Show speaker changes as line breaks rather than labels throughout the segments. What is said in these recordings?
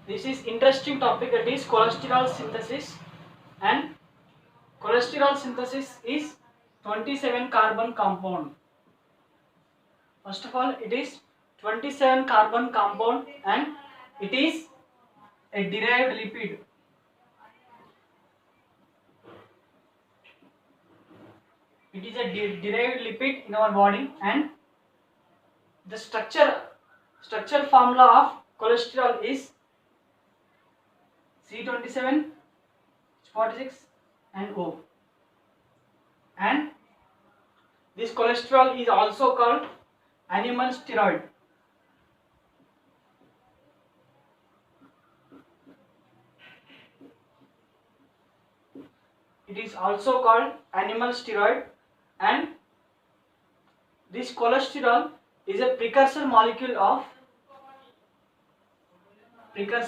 This is interesting topic, that is cholesterol synthesis. And cholesterol synthesis is 27 carbon compound. First of all, it is 27 carbon compound and it is a derived lipid. It is a derived lipid in our body, and the structure formula of cholesterol is C27, H46 and O. And this cholesterol is also called animal steroid. It is also called animal steroid, and this cholesterol is a precursor molecule of bile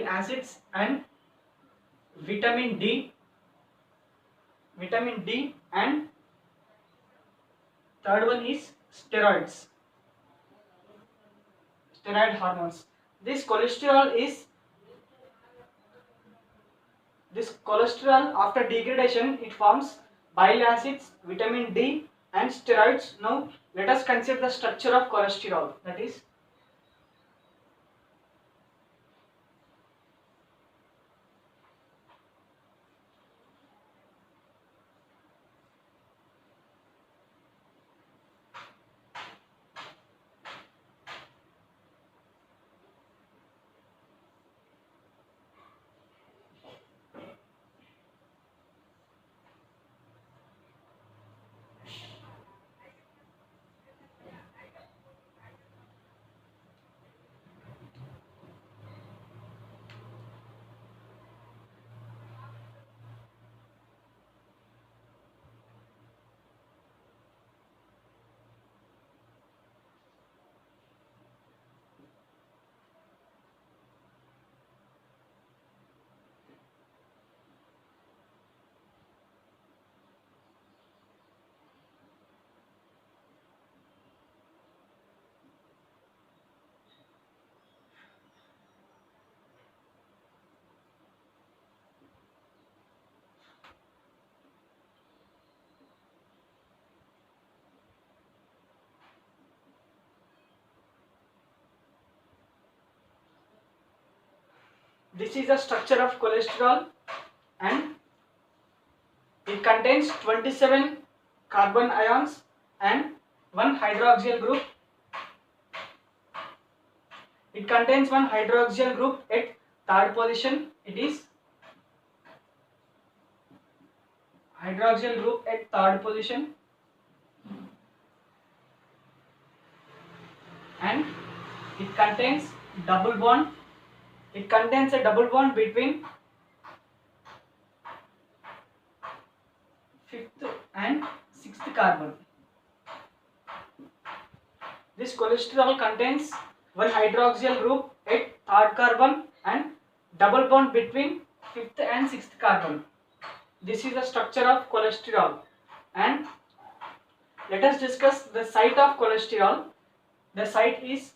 acids and vitamin D, and third one is steroid hormones. This cholesterol after degradation it forms bile acids, vitamin D and steroids. Now let us consider the structure of cholesterol, that is this is the structure of cholesterol, and it contains 27 carbon ions and one hydroxyl group. It contains one hydroxyl group at third position. It is hydroxyl group at third position, and it contains double bond. It contains a double bond between fifth and sixth carbon. This cholesterol contains one hydroxyl group at third carbon and double bond between fifth and sixth carbon. This is the structure of cholesterol, and let us discuss the site of cholesterol. The site is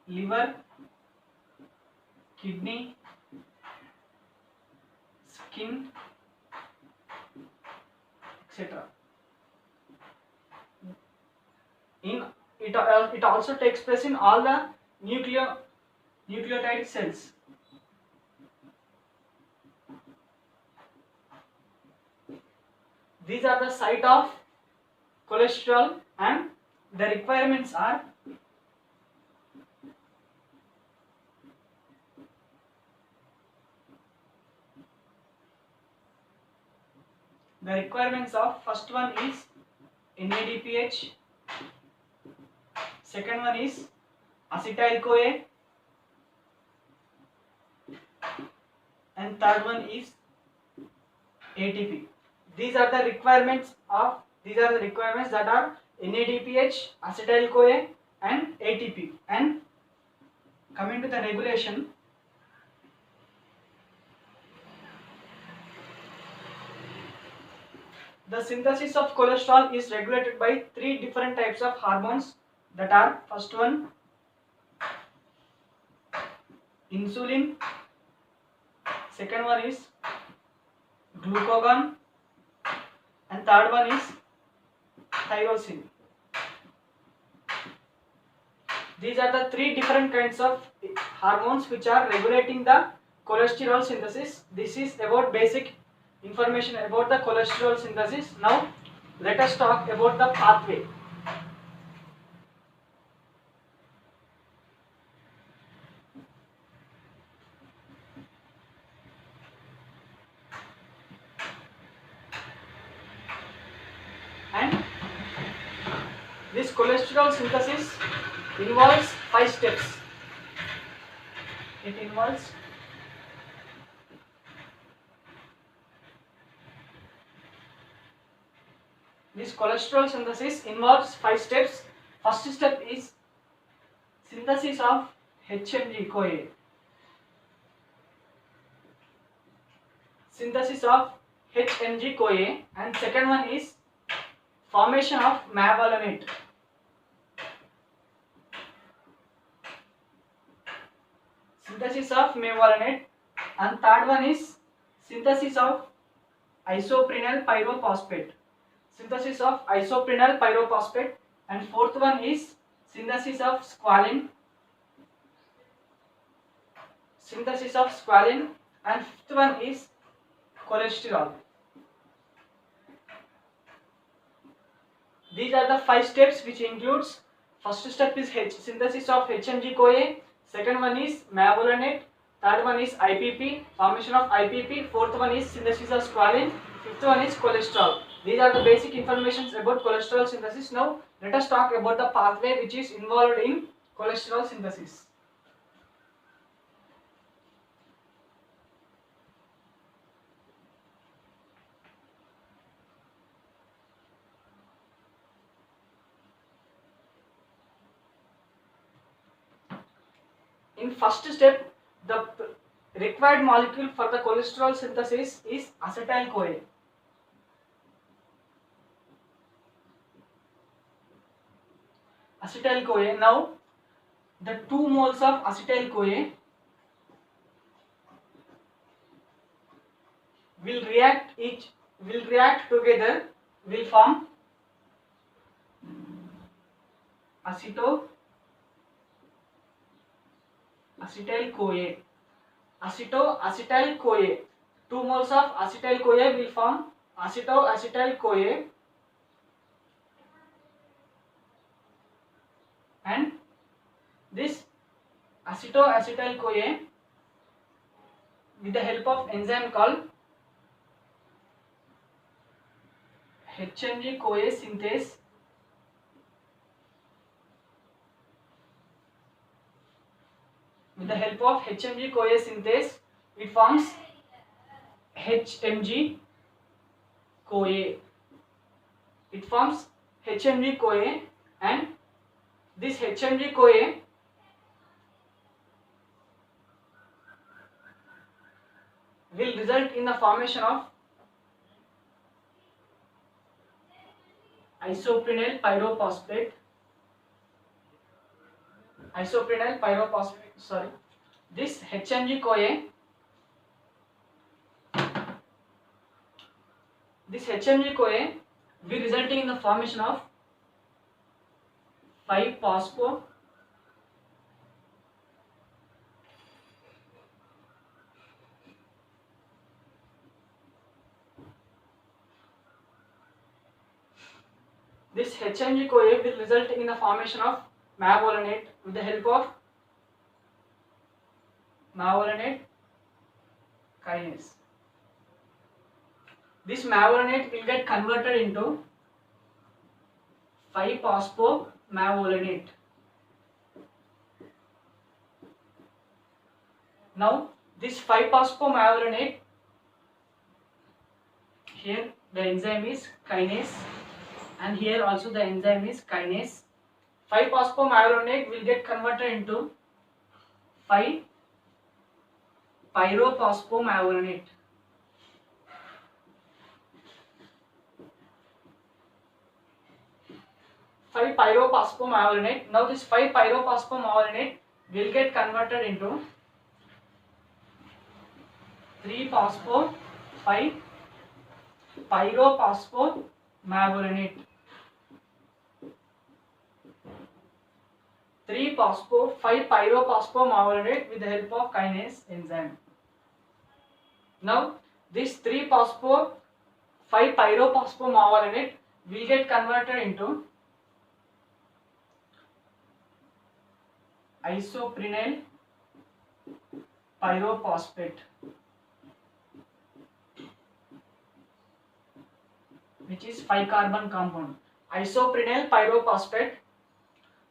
liver, kidney, skin, etc. It also takes place in all the nucleotide cells. These are the site of cholesterol, and the requirements are of first one is NADPH, second one is acetyl CoA, and third one is ATP. These are the requirements that are NADPH, acetyl CoA and ATP. And coming to the regulation, The synthesis of cholesterol is regulated by three different types of hormones, that are: first one insulin, second one is glucagon, and third one is thyrosin. These are the three different kinds of hormones which are regulating the cholesterol synthesis. This is about basic information about the cholesterol synthesis. Now let us talk about the pathway. And this cholesterol synthesis involves 5 steps. It involves this cholesterol synthesis involves 5 steps. First step is synthesis of HMG-CoA. Synthesis of HMG-CoA, and second one is formation of mevalonate. Synthesis of mevalonate, and third one is synthesis of isoprenyl pyrophosphate. Synthesis of isoprenyl pyrophosphate, and fourth one is synthesis of squalene. Synthesis of squalene, and fifth one is cholesterol. These are the 5 steps which includes: first step is synthesis of HMG-CoA, second one is mevalonate, third one is IPP, formation of IPP, fourth one is synthesis of squalene, fifth one is cholesterol. These are the basic informations about cholesterol synthesis. Now let us talk about the pathway which is involved in cholesterol synthesis. In first step, the required molecule for the cholesterol synthesis is acetyl-CoA. Acetyl-CoA. Now, the 2 moles of acetyl-CoA will react together, will form acetyl-CoA. Acetyl-CoA. 2 moles of acetyl-CoA will form acetyl-CoA, and this acetyl-CoA, with the help of enzyme called HMG-CoA synthase, with the help of HMG-CoA synthase, it forms HMG-CoA. It forms HMG-CoA, and this HMG-CoA will result in the formation of isoprenyl pyrophosphate. This HMG-CoA will resulting in the formation of 5-phospho This HMG-CoA will result in the formation of mevalonate with the help of mevalonate kinase. This mevalonate will get converted into 5-phosphomevalonate. Now this 5-phosphomevalonate, here the enzyme is kinase, and here also the enzyme is kinase. 5-phosphomevalonate will get converted into 5-pyrophosphomevalonate. 5-pyrophosphomalonate. Now this 5-pyrophosphomalonate will get converted into 3-phospho-5-pyrophosphomalonate. 3-phospho-5-pyrophosphomalonate with the help of kinase enzyme. Now this 3-phospho-5-pyrophosphomalonate will get converted into isoprenyl pyrophosphate, which is 5-carbon compound. Isoprenyl pyrophosphate.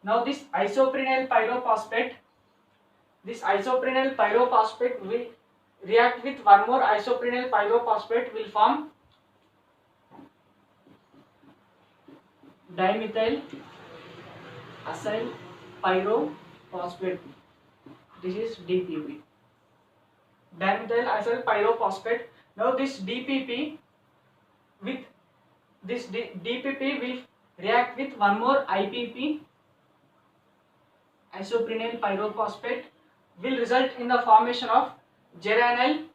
Now this isoprenyl pyrophosphate will react with one more isoprenyl pyrophosphate, will form dimethyl acyl pyrophosphate. This is DPP. Dimethyl acyl pyrophosphate. Now this DPP will react with one more IPP, isoprenyl pyrophosphate, will result in the formation of geranyl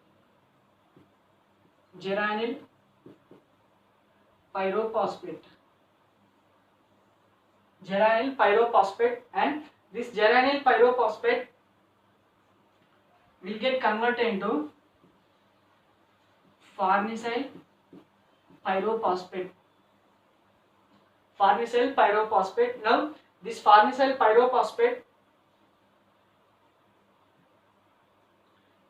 pyrophosphate. And this geranyl pyrophosphate will get converted into farnesyl pyrophosphate. Now this farnesyl pyrophosphate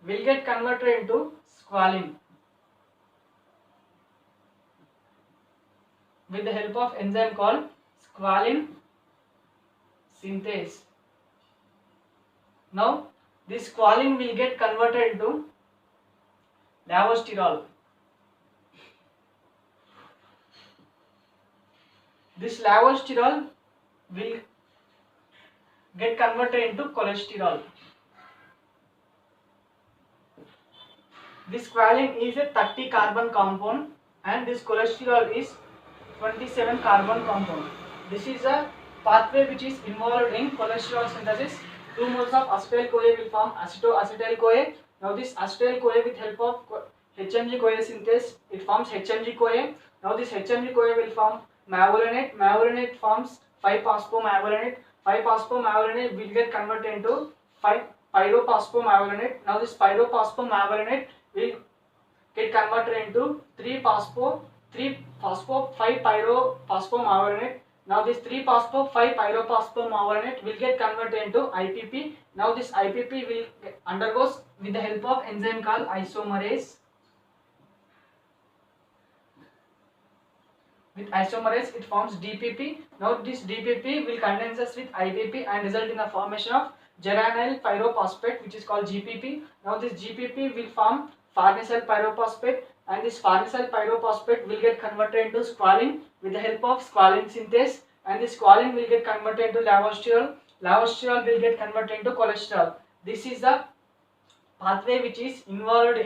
will get converted into squalene with the help of enzyme called squalene synthase. Now this squalene will get converted into lavosterol. This lavosterol will get converted into cholesterol. This squalene is a 30-carbon compound and this cholesterol is 27-carbon compound. This is a pathway which is involved in cholesterol synthesis. 2 moles of acetyl-CoA will form acetoacetyl-CoA. Now this acetyl-CoA with help of HMG-CoA synthase, it forms HMG-CoA. Now this HMG-CoA will form malonate. Malonate forms 5-phosphomalonate. 5-phosphomalonate will get converted into 5-pyrophosphomalonate. Now this pyrophosphomalonate will get converted into 3-phospho-5-pyrophosphomalonate. Now this 3-phospho-5-pyrophosphomalonate will get converted into IPP. Now this IPP will undergoes with the help of enzyme called isomerase. With isomerase it forms DPP. Now this DPP will condenses with IPP and result in the formation of geranyl pyrophosphate, which is called GPP. Now this GPP will form farnesyl pyrophosphate and this farnesyl pyrophosphate will get converted into squalene with the help of squalene synthase, and this squalene will get converted into lavosterol. Lavosterol will get converted into cholesterol. This is the pathway which is involved in